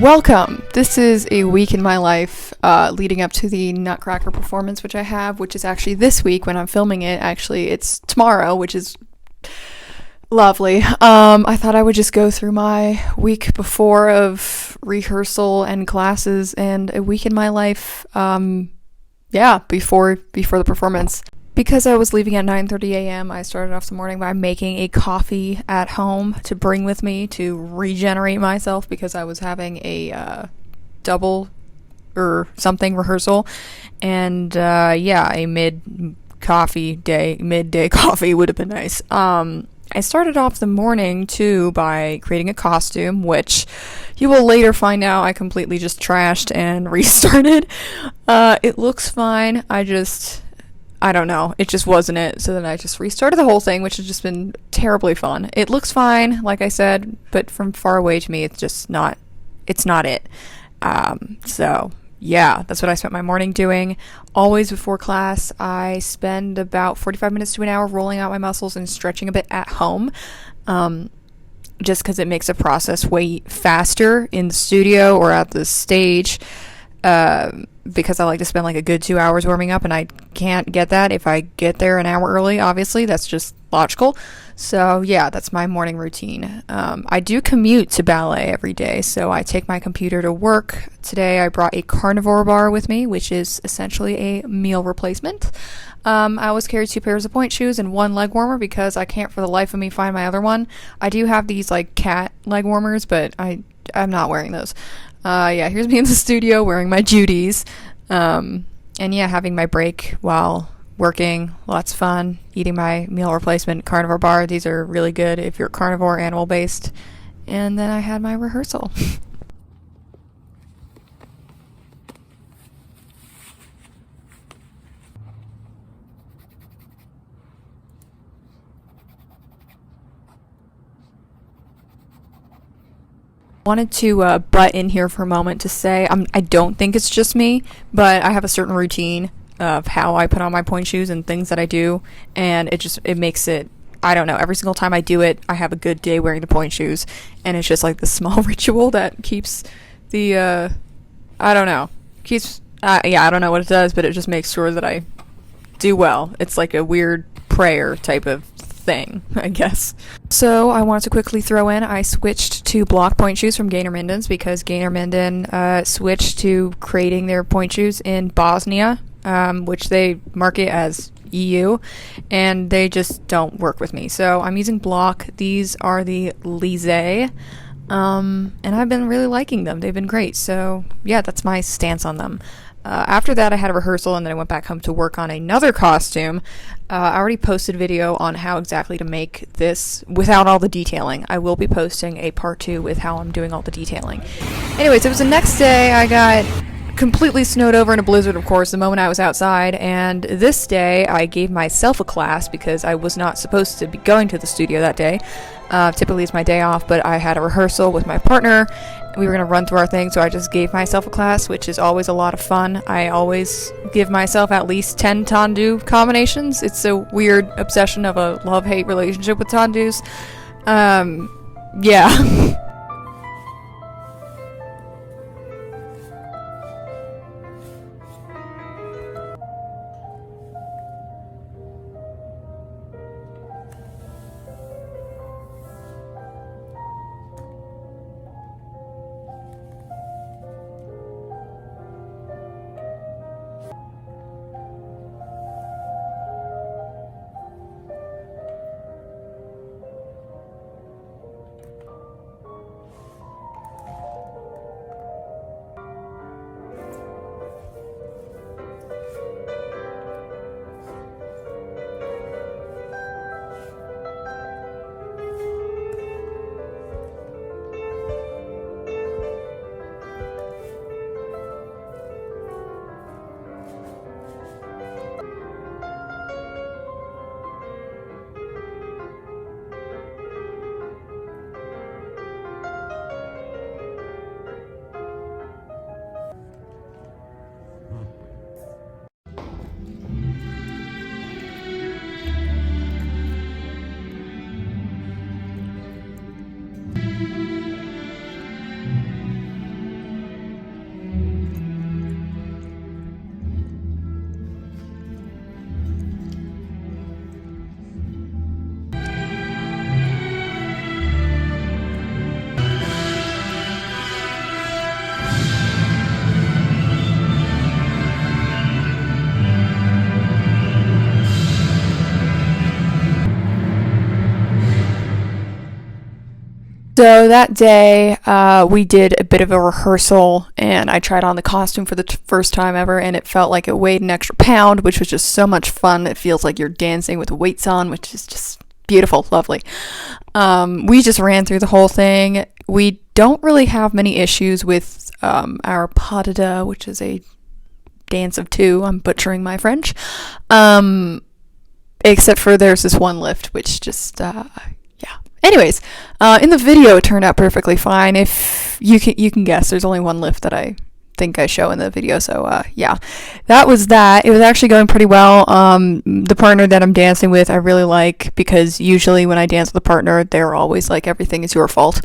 Welcome! This is a week in my life leading up to the Nutcracker performance, which I have, which is actually this week when I'm filming it. Actually, it's tomorrow, which is lovely. I thought I would just go through my week before of rehearsal and classes and a week in my life, before the performance. Because I was leaving at 9:30 a.m., I started off the morning by making a coffee at home to bring with me to regenerate myself because I was having a double or something rehearsal. And a midday coffee would have been nice. I started off the morning too by creating a costume, which you will later find out I completely just trashed and restarted. It looks fine. I don't know. It just wasn't it. So then I just restarted the whole thing, which has just been terribly fun. It looks fine, like I said, but from far away to me, it's just not, it's not it. So yeah, that's what I spent my morning doing. Always before class, I spend about 45 minutes to an hour rolling out my muscles and stretching a bit at home. Just because it makes the process way faster in the studio or at the stage. Because I like to spend like a good 2 hours warming up, and I can't get that if I get there an hour early, obviously. That's just logical. So yeah, that's my morning routine. I do commute to ballet every day, so I take my computer to work. Today I brought a carnivore bar with me, which is essentially a meal replacement. I always carry 2 pairs of pointe shoes and 1 leg warmer because I can't for the life of me find my other one. I do have these like cat leg warmers, but I'm not wearing those. Here's me in the studio wearing my Judy's. Having my break while working. Lots of fun. Eating my meal replacement carnivore bar. These are really good if you're carnivore, animal based. And then I had my rehearsal. Wanted to butt in here for a moment to say I don't think it's just me, but I have a certain routine of how I put on my pointe shoes and things that I do, and it makes it, I don't know, every single time I do it, I have a good day wearing the pointe shoes, and it's just like the small ritual that keeps the I don't know what it does, but it just makes sure that I do well. It's like a weird prayer type of thing, I guess. So I wanted to quickly throw in, I switched to block pointe shoes from Gaynor Minden's because Gaynor Minden switched to creating their pointe shoes in Bosnia, which they market as EU, and they just don't work with me. So I'm using block. These are the Lise, and I've been really liking them. They've been great. So yeah, that's my stance on them. After that, I had a rehearsal, and then I went back home to work on another costume. I already posted a video on how exactly to make this without all the detailing. I will be posting a part 2 with how I'm doing all the detailing. Anyways, it was the next day. I got completely snowed over in a blizzard, of course, the moment I was outside, and this day I gave myself a class because I was not supposed to be going to the studio that day. Typically it's my day off, but I had a rehearsal with my partner. We were going to run through our thing, so I just gave myself a class, which is always a lot of fun. I always give myself at least 10 tendu combinations. It's a weird obsession of a love-hate relationship with tendus. Yeah. So that day, we did a bit of a rehearsal, and I tried on the costume for the first time ever, and it felt like it weighed an extra pound, which was just so much fun. It feels like you're dancing with weights on, which is just beautiful, lovely. We just ran through the whole thing. We don't really have many issues with our pas de deux, which is a dance of two. I'm butchering my French. Except for there's this one lift, which just, yeah. Anyways, in the video it turned out perfectly fine. If you can guess, there's only one lift that I think I show in the video. So yeah, that was that. It was actually going pretty well. The partner that I'm dancing with, I really like, because usually when I dance with a partner, they're always like, everything is your fault.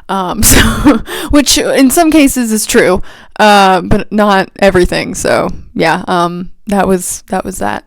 So, which in some cases is true, but not everything. So yeah, that was that.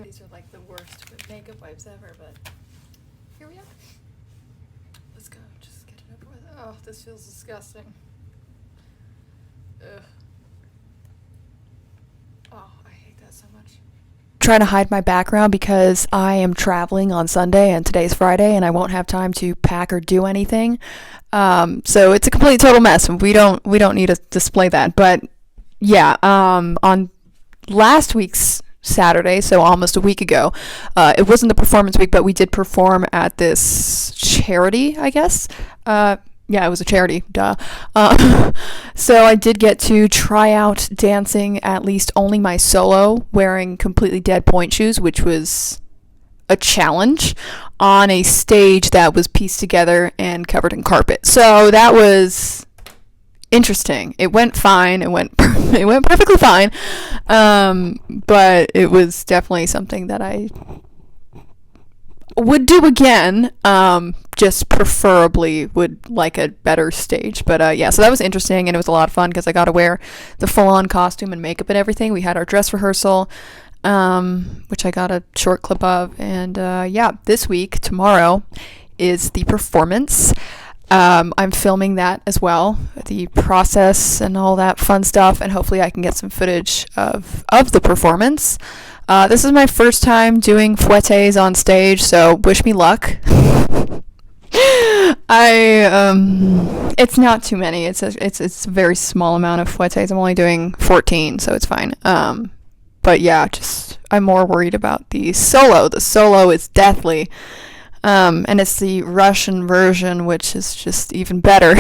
These are like the worst makeup wipes ever, but here we are. Let's go, just get it over with. Oh, this feels disgusting. Ugh. Oh, I hate that so much. Trying to hide my background because I am traveling on Sunday and today's Friday and I won't have time to pack or do anything. So it's a complete total mess. We don't need to display that. But yeah, on last week's Saturday, so almost a week ago, it wasn't the performance week, but we did perform at this charity, I guess. Yeah, it was a charity, duh. So I did get to try out dancing at least only my solo, wearing completely dead point shoes, which was a challenge on a stage that was pieced together and covered in carpet. So that was interesting. It went fine. It went perfectly fine. But it was definitely something that I would do again. Just preferably would like a better stage. But yeah, so that was interesting, and it was a lot of fun because I got to wear the full-on costume and makeup and everything. We had our dress rehearsal, which I got a short clip of, and yeah, this week, tomorrow, is the performance. I'm filming that as well, the process and all that fun stuff, and hopefully I can get some footage of the performance. This is my first time doing fouettes on stage, so wish me luck. It's not too many. It's a very small amount of fouettes. I'm only doing 14, so it's fine. But yeah, just I'm more worried about the solo. The solo is deathly. And it's the Russian version, which is just even better.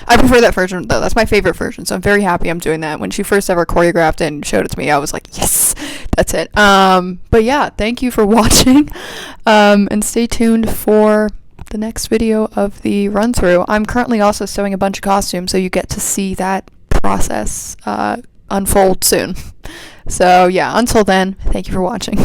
I prefer that version though. That's my favorite version. So I'm very happy I'm doing that. When she first ever choreographed it and showed it to me, I was like, yes, that's it. But yeah, thank you for watching. And stay tuned for the next video of the run through. I'm currently also sewing a bunch of costumes, so you get to see that process unfold soon. So yeah, until then, thank you for watching.